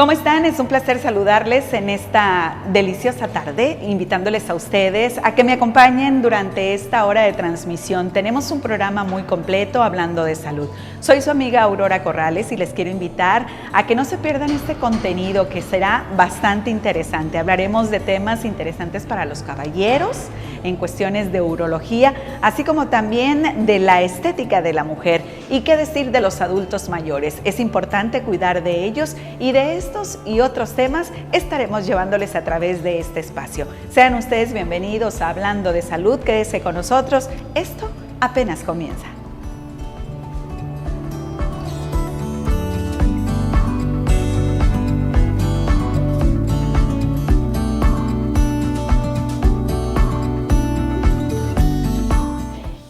¿Cómo están? Es un placer saludarles en esta deliciosa tarde, invitándoles a ustedes a que me acompañen durante esta hora de transmisión. Tenemos un programa muy completo hablando de salud. Soy su amiga Aurora Corrales y les quiero invitar a que no se pierdan este contenido que será bastante interesante. Hablaremos de temas interesantes para los caballeros, en cuestiones de urología, así como también de la estética de la mujer y qué decir de los adultos mayores. Es importante cuidar de ellos y de estos y otros temas estaremos llevándoles a través de este espacio. Sean ustedes bienvenidos a Hablando de Salud, quédese con nosotros, esto apenas comienza.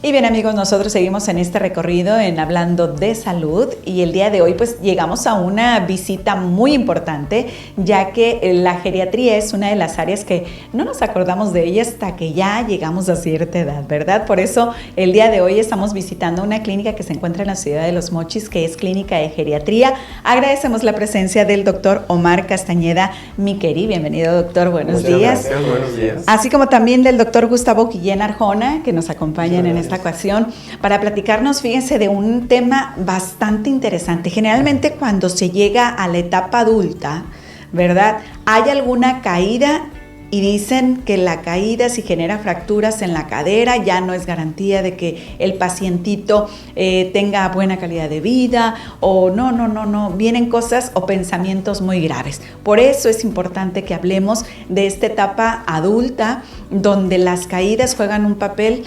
Y bien amigos, nosotros seguimos en este recorrido en Hablando de Salud y el día de hoy pues llegamos a una visita muy importante, ya que la geriatría es una de las áreas que no nos acordamos de ella hasta que ya llegamos a cierta edad, ¿verdad? Por eso el día de hoy estamos visitando una clínica que se encuentra en la ciudad de Los Mochis, que es Clínica de Geriatría. Agradecemos la presencia del doctor Omar Castañeda Miqueri. Bienvenido, doctor, buenos días. Gracias, buenos días. Así como también del doctor Gustavo Guillén Arjona, que nos acompañan en esta ocasión para platicarnos, fíjense, de un tema bastante interesante. Generalmente cuando se llega a la etapa adulta, ¿verdad? Hay alguna caída y dicen que la caída, si genera fracturas en la cadera, ya no es garantía de que el pacientito tenga buena calidad de vida, o no, vienen cosas o pensamientos muy graves. Por eso es importante que hablemos de esta etapa adulta, donde las caídas juegan un papel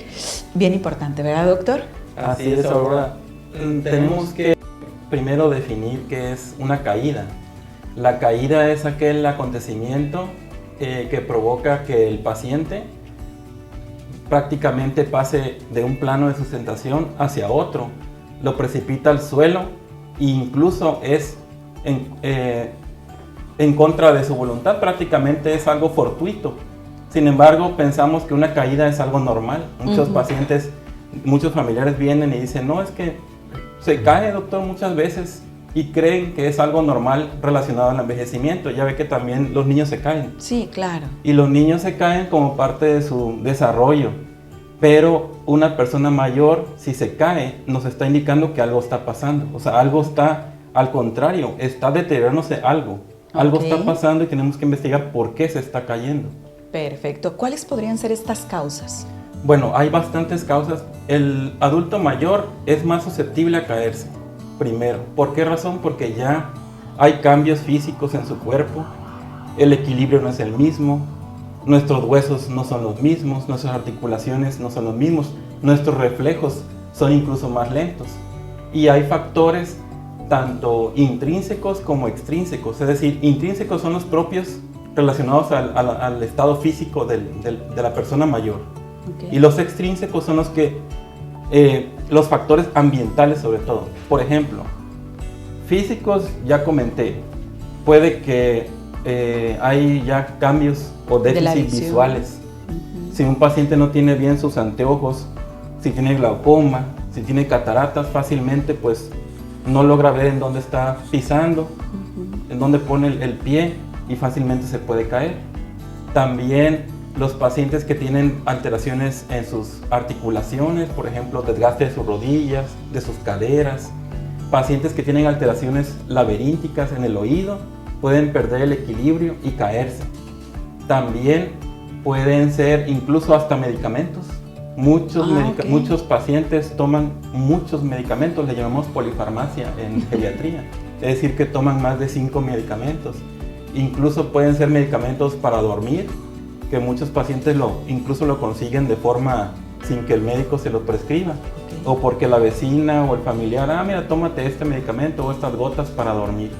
bien importante, ¿verdad, doctor? Así es, Aurora. Tenemos que primero definir qué es una caída. La caída es aquel acontecimiento que provoca que el paciente prácticamente pase de un plano de sustentación hacia otro, lo precipita al suelo e incluso es en contra de su voluntad, prácticamente es algo fortuito. Sin embargo, pensamos que una caída es algo normal. Muchos pacientes, muchos familiares vienen y dicen, no, es que se cae, doctor, muchas veces, y creen que es algo normal relacionado al envejecimiento. Ya ve que también los niños se caen. Sí, claro. Y los niños se caen como parte de su desarrollo. Pero una persona mayor, si se cae, nos está indicando que algo está pasando. O sea, algo está, al contrario, está deteriorándose algo. Algo está pasando y tenemos que investigar por qué se está cayendo. Perfecto. ¿Cuáles podrían ser estas causas? Bueno, hay bastantes causas. El adulto mayor es más susceptible a caerse. Primero, ¿por qué razón? Porque ya hay cambios físicos en su cuerpo, el equilibrio no es el mismo, nuestros huesos no son los mismos, nuestras articulaciones no son los mismos, nuestros reflejos son incluso más lentos. Y hay factores tanto intrínsecos como extrínsecos, es decir, intrínsecos son los propios relacionados al estado físico de la persona mayor. Okay. Y los extrínsecos son los que los factores ambientales sobre todo. Por ejemplo, físicos ya comenté, puede que hay ya cambios o déficits visuales. Si un paciente no tiene bien sus anteojos, si tiene glaucoma, si tiene cataratas, fácilmente pues no logra ver en dónde está pisando, en dónde pone el pie y fácilmente se puede caer. También los pacientes que tienen alteraciones en sus articulaciones, por ejemplo, desgaste de sus rodillas, de sus caderas, pacientes que tienen alteraciones laberínticas en el oído, pueden perder el equilibrio y caerse. También pueden ser incluso hasta medicamentos. Muchos pacientes toman muchos medicamentos, le llamamos polifarmacia en geriatría, es decir, que toman más de 5 medicamentos. Incluso pueden ser medicamentos para dormir, que muchos pacientes incluso lo consiguen de forma sin que el médico se lo prescriba. Okay. O porque la vecina o el familiar, mira, tómate este medicamento o estas gotas para dormir.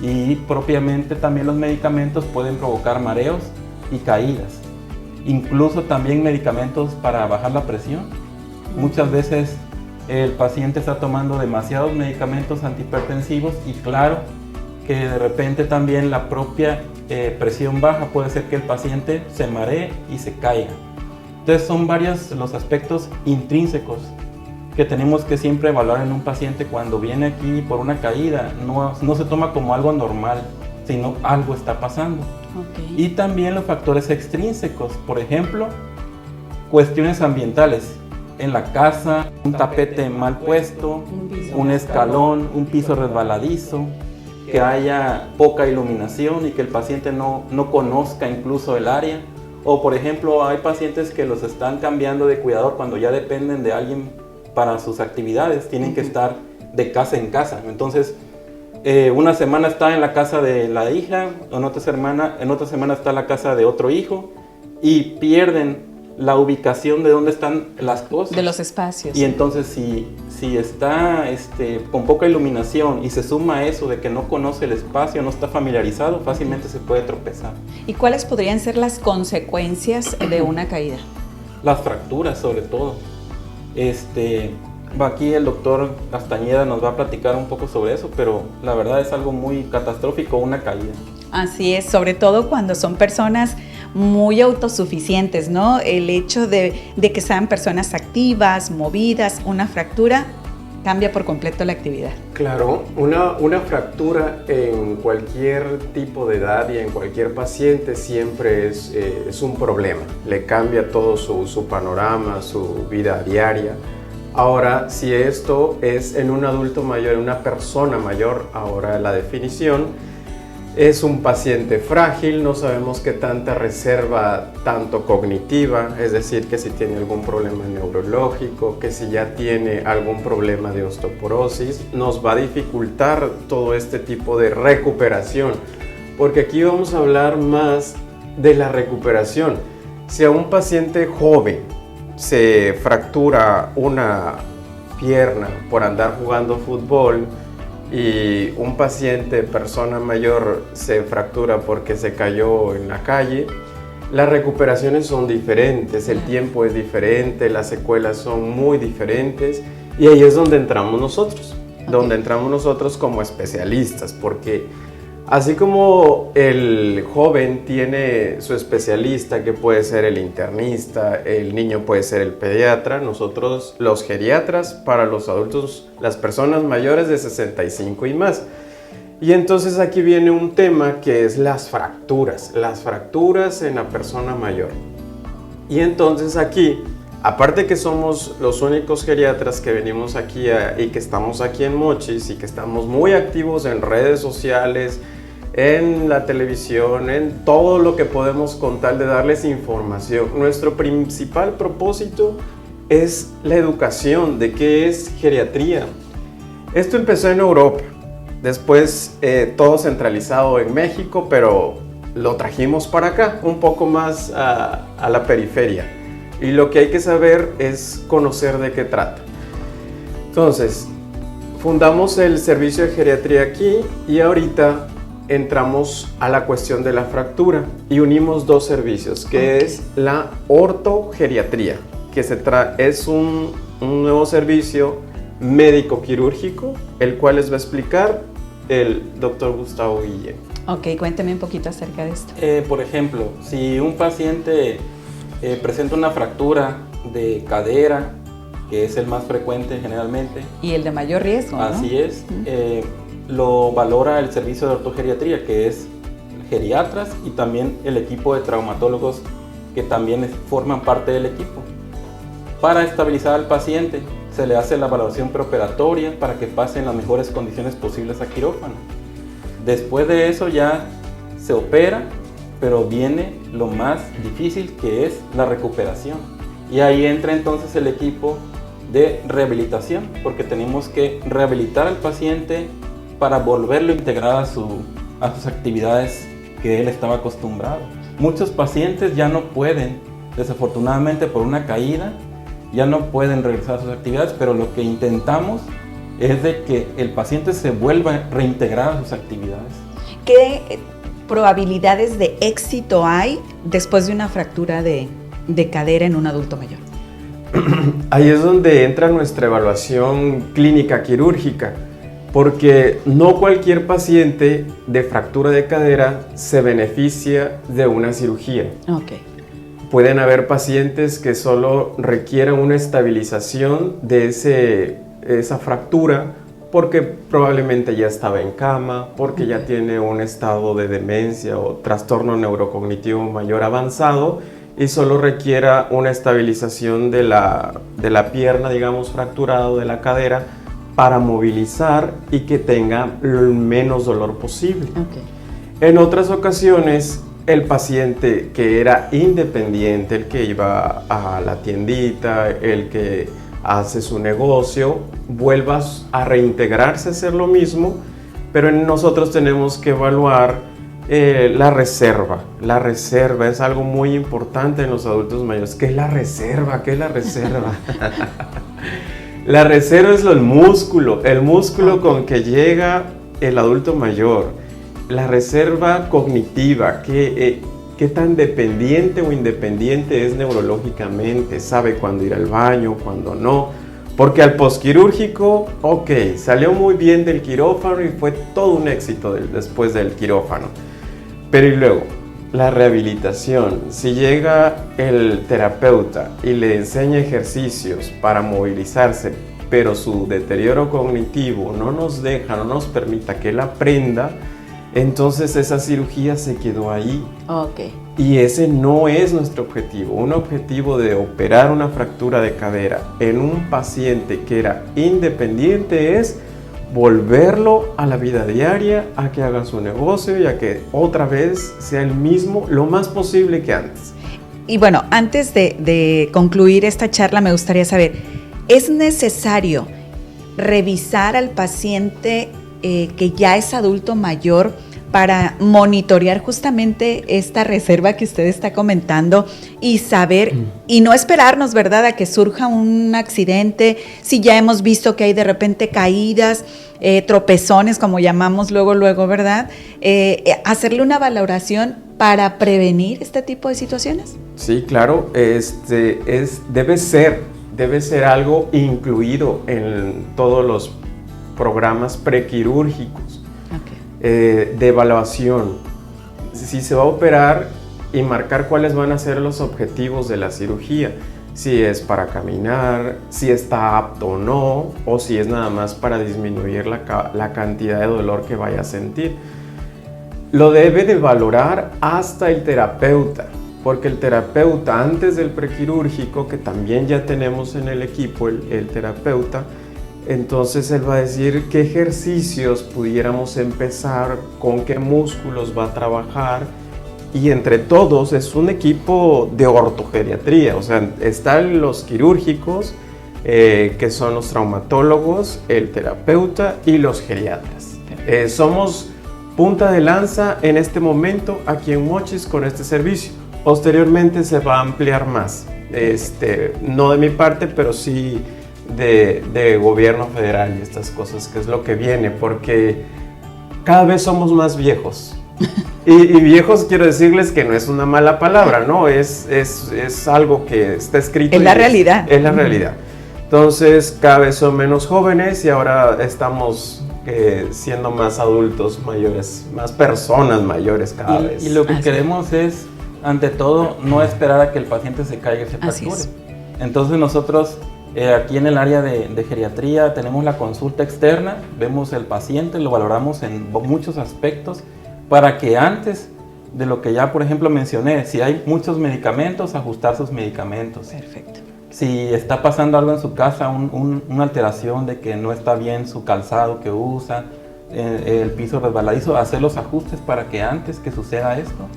Y propiamente también los medicamentos pueden provocar mareos y caídas. Incluso también medicamentos para bajar la presión. Muchas veces el paciente está tomando demasiados medicamentos antihipertensivos y claro que de repente también la propia presión baja puede ser que el paciente se maree y se caiga. Entonces son varios los aspectos intrínsecos que tenemos que siempre evaluar en un paciente cuando viene aquí por una caída. No se toma como algo normal, sino algo está pasando. Okay. Y también los factores extrínsecos, por ejemplo, cuestiones ambientales. En la casa, un tapete mal puesto, un escalón, un piso resbaladizo, que haya poca iluminación y que el paciente no conozca incluso el área. O por ejemplo, hay pacientes que los están cambiando de cuidador cuando ya dependen de alguien para sus actividades, tienen que estar de casa en casa. Entonces, una semana está en la casa de la hija, en otra semana está en la casa de otro hijo y pierden la ubicación de dónde están las cosas. De los espacios. Y entonces si está con poca iluminación y se suma eso de que no conoce el espacio, no está familiarizado, fácilmente se puede tropezar. ¿Y cuáles podrían ser las consecuencias de una caída? Las fracturas sobre todo. Aquí el doctor Castañeda nos va a platicar un poco sobre eso, pero la verdad es algo muy catastrófico, una caída. Así es, sobre todo cuando son personas muy autosuficientes, ¿no? El hecho de que sean personas activas, movidas, una fractura cambia por completo la actividad. Claro, una fractura en cualquier tipo de edad y en cualquier paciente siempre es un problema. Le cambia todo su panorama, su vida diaria. Ahora, si esto es en un adulto mayor, en una persona mayor, ahora la definición es un paciente frágil, no sabemos qué tanta reserva, tanto cognitiva, es decir, que si tiene algún problema neurológico, que si ya tiene algún problema de osteoporosis, nos va a dificultar todo este tipo de recuperación, porque aquí vamos a hablar más de la recuperación. Si a un paciente joven se fractura una pierna por andar jugando fútbol y un paciente, persona mayor, se fractura porque se cayó en la calle, las recuperaciones son diferentes, el tiempo es diferente, las secuelas son muy diferentes y ahí es donde entramos nosotros, donde entramos nosotros como especialistas, porque así como el joven tiene su especialista, que puede ser el internista, el niño puede ser el pediatra, nosotros los geriatras para los adultos, las personas mayores de 65 y más. Y entonces aquí viene un tema que es las fracturas en la persona mayor. Y entonces aquí, aparte que somos los únicos geriatras que venimos aquí y que estamos aquí en Mochis y que estamos muy activos en redes sociales, en la televisión, en todo lo que podemos con tal de darles información. Nuestro principal propósito es la educación de qué es geriatría. Esto empezó en Europa, después todo centralizado en México, pero lo trajimos para acá, un poco más a la periferia. Y lo que hay que saber es conocer de qué trata. Entonces, fundamos el servicio de geriatría aquí y ahorita entramos a la cuestión de la fractura y unimos dos servicios, que es la ortogeriatría, que es un nuevo servicio médico-quirúrgico, el cual les va a explicar el doctor Gustavo Guillén. Ok, cuénteme un poquito acerca de esto. Por ejemplo, si un paciente presenta una fractura de cadera, que es el más frecuente generalmente. Y el de mayor riesgo, ¿no? Así es. Lo valora el servicio de ortogeriatría, que es geriatras y también el equipo de traumatólogos que también forman parte del equipo. Para estabilizar al paciente se le hace la valoración preoperatoria para que pase en las mejores condiciones posibles a quirófano. Después de eso ya se opera, pero viene lo más difícil, que es la recuperación. Y ahí entra entonces el equipo de rehabilitación, porque tenemos que rehabilitar al paciente para volverlo a integrar a sus actividades que él estaba acostumbrado. Muchos pacientes ya no pueden, desafortunadamente por una caída, ya no pueden regresar a sus actividades, pero lo que intentamos es de que el paciente se vuelva a reintegrar a sus actividades. ¿Qué probabilidades de éxito hay después de una fractura de cadera en un adulto mayor? Ahí es donde entra nuestra evaluación clínica quirúrgica, porque no cualquier paciente de fractura de cadera se beneficia de una cirugía. Okay. Pueden haber pacientes que solo requieran una estabilización de esa fractura porque probablemente ya estaba en cama, porque ya tiene un estado de demencia o trastorno neurocognitivo mayor avanzado y solo requiera una estabilización de la pierna, digamos, fracturada o de la cadera para movilizar y que tenga el menos dolor posible. En otras ocasiones, el paciente que era independiente, el que iba a la tiendita, el que hace su negocio, vuelva a reintegrarse a hacer lo mismo, pero nosotros tenemos que evaluar la reserva. La reserva es algo muy importante en los adultos mayores. ¿Qué es la reserva? ¿Qué es la reserva? La reserva es el músculo con que llega el adulto mayor. La reserva cognitiva, qué tan dependiente o independiente es neurológicamente, sabe cuándo ir al baño, cuándo no, porque al posquirúrgico, ok, salió muy bien del quirófano y fue todo un éxito después del quirófano, pero y luego, la rehabilitación, si llega el terapeuta y le enseña ejercicios para movilizarse, pero su deterioro cognitivo no nos permita que él aprenda, entonces esa cirugía se quedó ahí. Y ese no es nuestro objetivo. Un objetivo de operar una fractura de cadera en un paciente que era independiente es volverlo a la vida diaria, a que haga su negocio y a que otra vez sea el mismo lo más posible que antes. Y bueno, antes de concluir esta charla me gustaría saber, ¿es necesario revisar al paciente que ya es adulto mayor para monitorear justamente esta reserva que usted está comentando y saber y no esperarnos, ¿verdad?, a que surja un accidente? Si ya hemos visto que hay de repente caídas, tropezones, como llamamos luego, ¿verdad? Hacerle una valoración para prevenir este tipo de situaciones. Sí, claro, debe ser algo incluido en todos los programas prequirúrgicos de evaluación. Si se va a operar y marcar cuáles van a ser los objetivos de la cirugía, si es para caminar, si está apto o no, o si es nada más para disminuir la cantidad de dolor que vaya a sentir. Lo debe de valorar hasta el terapeuta, porque el terapeuta antes del prequirúrgico, que también ya tenemos en el equipo el terapeuta, entonces él va a decir qué ejercicios pudiéramos empezar, con qué músculos va a trabajar, y entre todos es un equipo de ortogeriatría, o sea, están los quirúrgicos, que son los traumatólogos, el terapeuta y los geriatras. Somos punta de lanza en este momento aquí en Mochis con este servicio. Posteriormente se va a ampliar más, no de mi parte, pero sí de gobierno federal y estas cosas, que es lo que viene, porque cada vez somos más viejos. Y viejos, quiero decirles que no es una mala palabra, ¿no? Es algo que está escrito. Es la realidad. Es la realidad. Entonces, cada vez son menos jóvenes y ahora estamos siendo más adultos mayores, más personas mayores cada vez. Y lo que queremos es, ante todo, no esperar a que el paciente se caiga y se fracture. Entonces nosotros aquí en el área de geriatría tenemos la consulta externa, vemos el paciente, lo valoramos en muchos aspectos para que antes de lo que ya, por ejemplo, mencioné, si hay muchos medicamentos, ajustar sus medicamentos. Perfecto. Si está pasando algo en su casa, una alteración de que no está bien su calzado que usa, el piso resbaladizo, hacer los ajustes para que antes que suceda esto,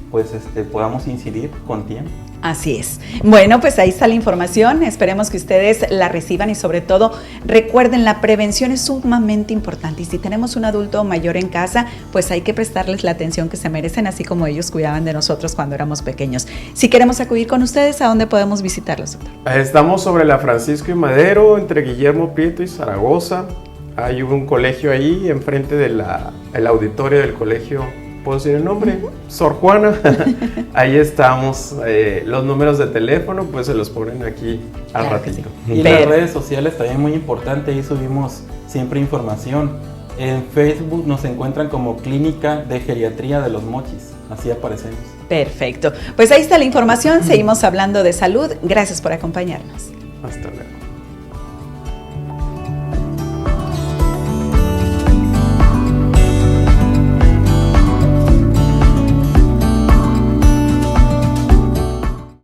pues podamos incidir con tiempo. Así es. Bueno, pues ahí está la información. Esperemos que ustedes la reciban y sobre todo recuerden, la prevención es sumamente importante y si tenemos un adulto mayor en casa, pues hay que prestarles la atención que se merecen, así como ellos cuidaban de nosotros cuando éramos pequeños. Si queremos acudir con ustedes, ¿a dónde podemos visitarlos, doctor? Estamos sobre la Francisco y Madero, entre Guillermo Prieto y Zaragoza. Hay un colegio ahí, enfrente del auditorio del colegio. ¿Puedo decir el nombre? Sor Juana. Ahí estamos. Los números de teléfono, pues se los ponen aquí al ratito. Sí. Y las redes sociales también muy importante, ahí subimos siempre información. En Facebook nos encuentran como Clínica de Geriatría de los Mochis, así aparecemos. Perfecto. Pues ahí está la información, seguimos hablando de salud. Gracias por acompañarnos. Hasta luego.